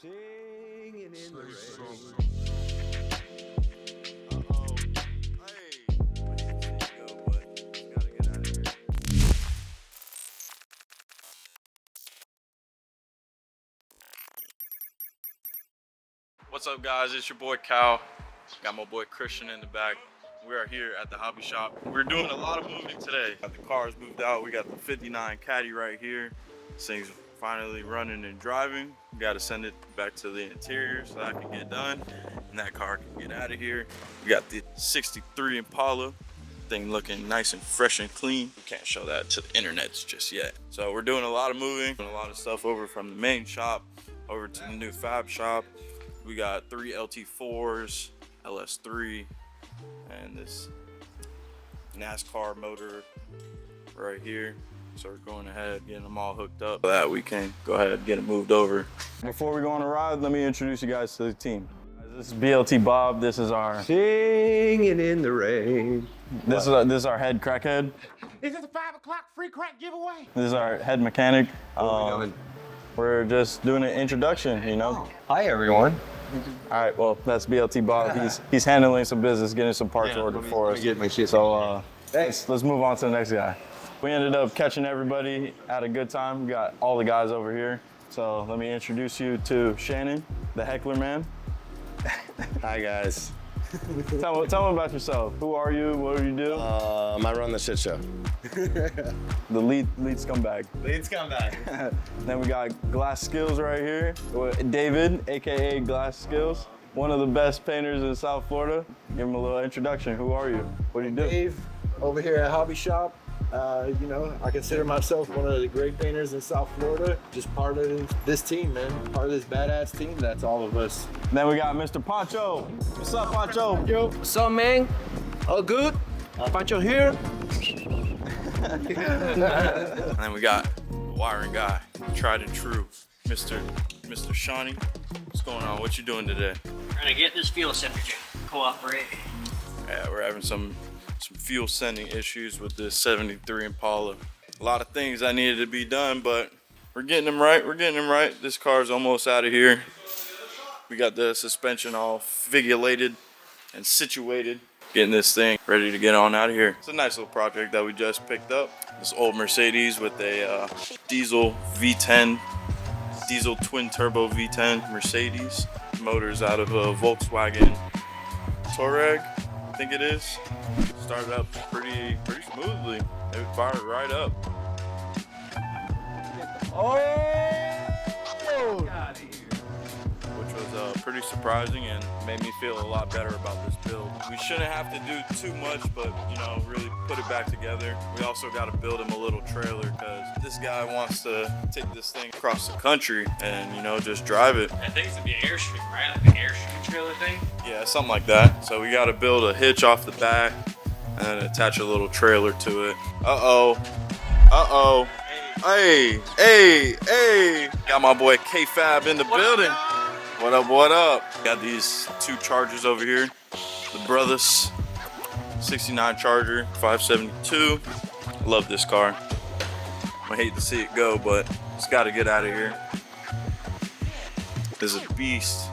Singing in the rain. What's up, guys? It's your boy Cal. Got my boy Christian in the back. We are here at the hobby shop. We're doing a lot of moving today. Got the cars moved out. We got the 59 Caddy right here. This thing's finally running and driving. We got to send it back to the interior so that can get done and that car can get out of here. We got the 63 Impala. Thing looking nice and fresh and clean. We can't show that to the internet just yet. So we're doing a lot of moving, doing a lot of stuff over from the main shop over to the new fab shop. We got 3 LT4s, LS3, and this NASCAR motor right here. So we're going ahead, getting them all hooked up so that we can go ahead and get it moved over. Before we go on a ride, let me introduce you guys to the team. This is BLT Bob. This is our Singing in the rain. This is our head crackhead. Is this a 5 o'clock free crack giveaway? This is our head mechanic. Doing? We're just doing an introduction, you know. Hi, everyone. All right, well, that's BLT Bob. He's handling some business, getting some parts ordered for us. Get my shit. So Thanks. let's move on to the next guy. We ended up catching everybody, had a good time. We got all the guys over here. So let me introduce you to Shannon, the heckler man. Hi guys. Tell me about yourself. Who are you? What do you do? I run the shit show. The lead scumbag. Leads come back. Then we got Glass Skills right here. David, AKA Glass Skills. One of the best painters in South Florida. Give him a little introduction. Who are you? What do you do? Dave, over here at Hobby Shop. You know, I consider myself one of the great painters in South Florida. Just part of this team, man. Part of this badass team. That's all of us. Then we got Mr. Pancho. What's up, Pancho? Yo, What's up, man? All good? Pancho here. And then we got the wiring guy, tried and true, Mr. Shawnee. What's going on? What you doing today? Trying to get this fuel separator cooperate. Yeah, we're having some fuel sending issues with this 73 Impala. A lot of things that needed to be done, but we're getting them right. This car's almost out of here. We got the suspension all figulated and situated. Getting this thing ready to get on out of here. It's a nice little project that we just picked up. This old Mercedes with a diesel V10, diesel twin turbo V10 Mercedes. Motors out of a Volkswagen Touareg, I think it is. Started up pretty smoothly. It fired right up. Which was pretty surprising and made me feel a lot better about this build. We shouldn't have to do too much, but you know, really put it back together. We also got to build him a little trailer because this guy wants to take this thing across the country and, you know, just drive it. I think it's gonna be an Airstream, right? Like an Airstream trailer thing. Yeah, something like that. So we got to build a hitch off the back and then attach a little trailer to it. Uh-oh. Hey. Got my boy K-Fab in the building. What up? Got these 2 Chargers over here. The Brothers 69 Charger 572. Love this car. I hate to see it go, but it's got to get out of here. This is a beast.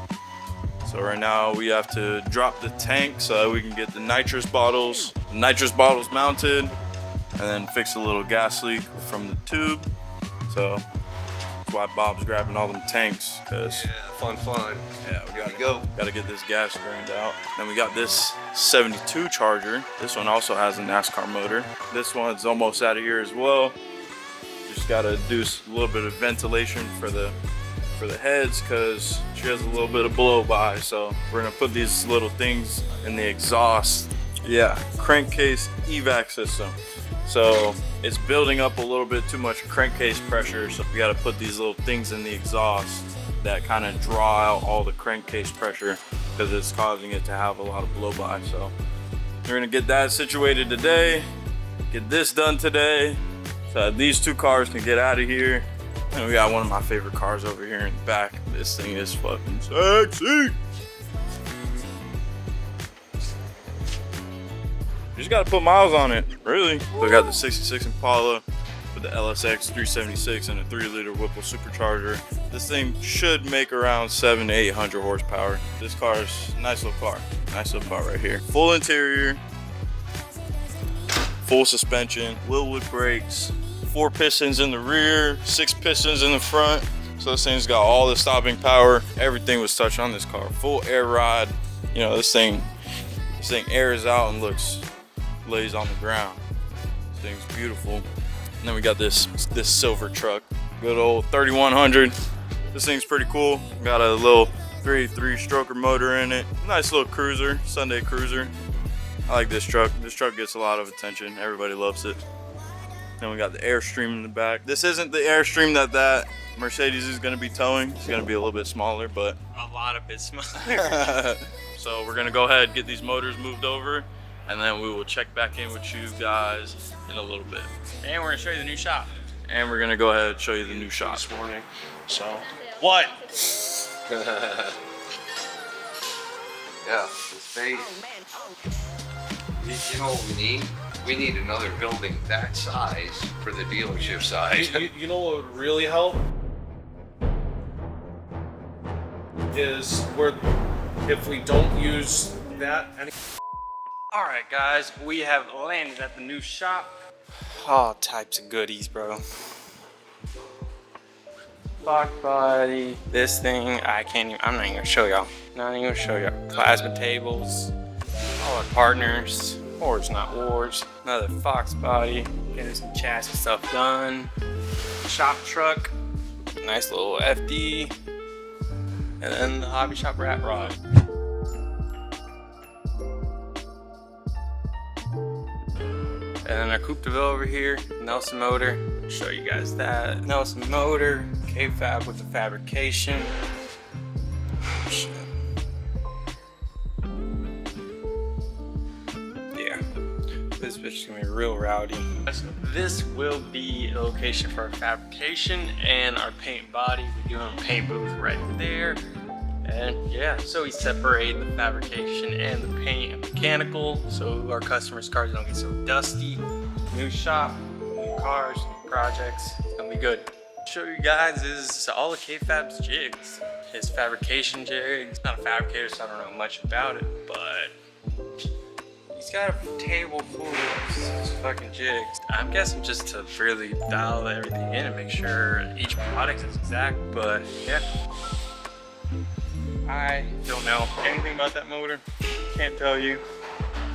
So right now we have to drop the tank so that we can get the nitrous bottles mounted, and then fix a little gas leak from the tube. So that's why Bob's grabbing all them tanks, because Fun. yeah, we gotta get this gas drained out. Then we got this 72 Charger. This one also has a NASCAR motor. This one's almost out of here as well. Just gotta do a little bit of ventilation for the heads, because she has a little bit of blow by. So we're gonna put these little things in the exhaust. Yeah, crankcase evac system. So it's building up a little bit too much crankcase pressure, so we got to put these little things in the exhaust that kind of draw out all the crankcase pressure, because it's causing it to have a lot of blow by. So we're gonna get that situated today, get this done today, so that these 2 cars can get out of here. And we got one of my favorite cars over here in the back. This thing is fucking sexy. You just gotta put miles on it, really. So I got the 66 Impala with the LSX 376 and a 3-liter Whipple supercharger. This thing should make around 700 to 800 horsepower. This car is a nice little car. Nice little car right here. Full interior, full suspension, Wilwood brakes, 4 pistons in the rear, 6 pistons in the front. So this thing's got all the stopping power. Everything was touched on this car. Full air ride. You know, this thing airs out and lays on the ground. This thing's beautiful. And then we got this silver truck. Good old 3100. This thing's pretty cool. Got a little 383 stroker motor in it. Nice little cruiser, Sunday cruiser. I like this truck. This truck gets a lot of attention. Everybody loves it. Then we got the Airstream in the back. This isn't the Airstream that Mercedes is gonna be towing. It's gonna be a little bit smaller, but A lot of bit smaller. so we're gonna go ahead and get these motors moved over, and then we will check back in with you guys in a little bit. And we're gonna show you the new shop. And we're gonna go ahead and show you the new shop. This morning. So what? Yeah, the space. You know what we need? We need another building that size for the dealership size. You know what would really help? Is if we don't use that any. All right, guys, we have landed at the new shop. All types of goodies, bro. Box body, this thing, I'm not even gonna show y'all. Not even gonna show y'all. Plasma tables, all our partners, Wars Not Wars, another Fox body, getting some chassis stuff done, shop truck, nice little FD, and then the hobby shop rat rod. And then our Coupe de Ville over here, Nelson motor. Show you guys that. Nelson motor, K-Fab with the fabrication. Shit. Yeah, this bitch is gonna be real rowdy. This will be a location for our fabrication and our paint body. We're doing a paint booth right there. And yeah, so we separate the fabrication and the paint and mechanical so our customers' cars don't get so dusty. New shop, new cars, new projects. It's gonna be good. Show you guys is all of K-Fab's jigs. His fabrication jigs. Not a fabricator, so I don't know much about it, but he's got a table full of fucking jigs. I'm guessing just to really dial everything in and make sure each product is exact, but yeah. I don't know anything about that motor. Can't tell you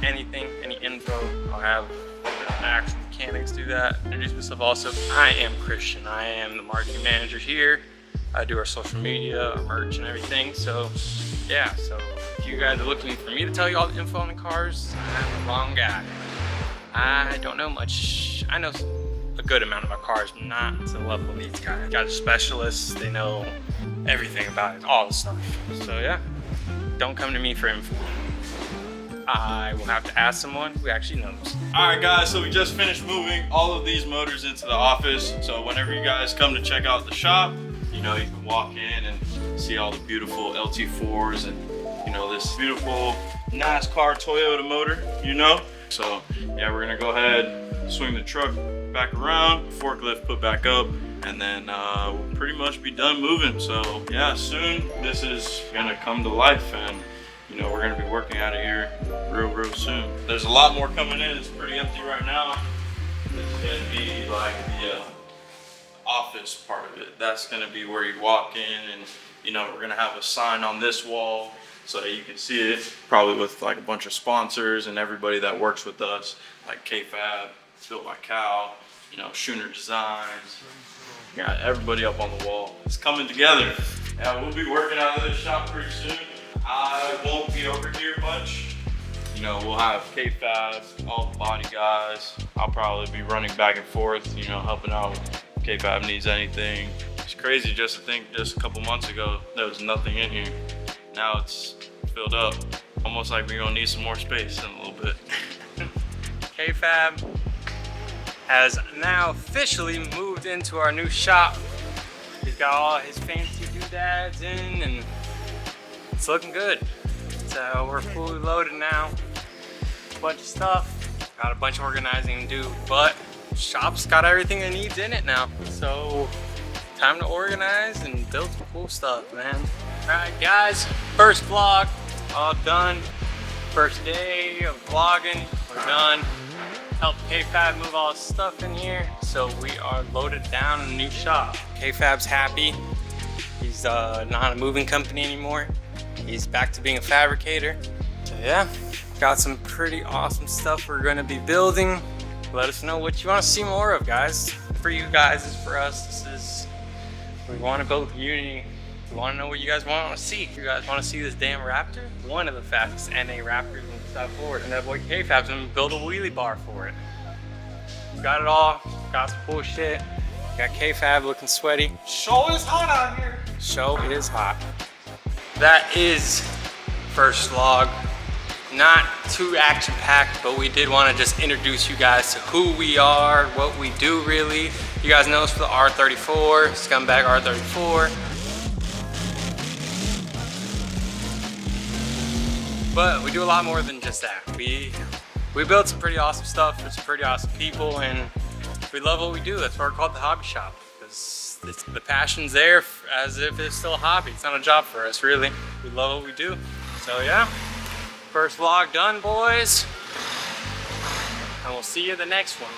anything, any info. I'll have the actual mechanics do that. Introduce myself also. I am Christian. I am the marketing manager here. I do our social media, our merch and everything. So yeah, so if you guys are looking for me to tell you all the info on the cars, I'm the wrong guy. I don't know much. I know a good amount about cars, but not to the level of these guys. Got specialists, they know everything about it, all the stuff. So yeah, don't come to me for info. I will have to ask someone who actually knows. All right guys, so we just finished moving all of these motors into the office. So whenever you guys come to check out the shop, you know, you can walk in and see all the beautiful LT4s and, you know, this beautiful NASCAR Toyota motor, you know? So yeah, we're gonna go ahead, swing the truck back around, forklift put back up, and then we'll pretty much be done moving. So yeah, soon this is gonna come to life, and you know, we're gonna be working out of here real soon. There's a lot more coming in. It's pretty empty right now. This is gonna be like the office part of it. That's gonna be where you walk in, and you know, we're gonna have a sign on this wall so that you can see it, probably with like a bunch of sponsors and everybody that works with us, like K-Fab, Built by Cal, you know, Schooner Designs. Got everybody up on the wall. It's coming together. Yeah, we'll be working out of this shop pretty soon. I won't be over here much. You know, we'll have K-Fab, all the body guys. I'll probably be running back and forth, you know, helping out if K-Fab needs anything. It's crazy just to think just a couple months ago, there was nothing in here. Now it's filled up. Almost like we're gonna need some more space in a little bit. K-Fab has now officially moved into our new shop. He's got all his fancy doodads in, and it's looking good. So we're fully loaded now. A bunch of stuff. Got a bunch of organizing to do, but shop's got everything it needs in it now. So time to organize and build some cool stuff, man. All right, guys, first vlog, all done. First day of vlogging, we're done. Helped KFab move all his stuff in here, so we are loaded down in a new shop. KFab's happy. He's not a moving company anymore. He's back to being a fabricator. So yeah, got some pretty awesome stuff we're gonna be building. Let us know what you want to see more of, guys. For you guys, is for us. This is, we want to build unity. We want to know what you guys want to see. If you guys want to see this damn Raptor, one of the fastest NA Raptors in South Florida, and that boy KFab's gonna build a wheelie bar for it. Got it all. Got some cool shit. Got KFab looking sweaty. Show is hot out here. Show is hot. That is first vlog. Not too action-packed, but we did want to just introduce you guys to who we are, what we do really. You guys know us for the R34, Scumbag R34. But we do a lot more than just that. We build some pretty awesome stuff with some pretty awesome people, and we love what we do. That's why we're called the Hobby Shop, because the passion's there as if it's still a hobby. It's not a job for us, really. We love what we do. So yeah, first vlog done, boys. And we'll see you in the next one.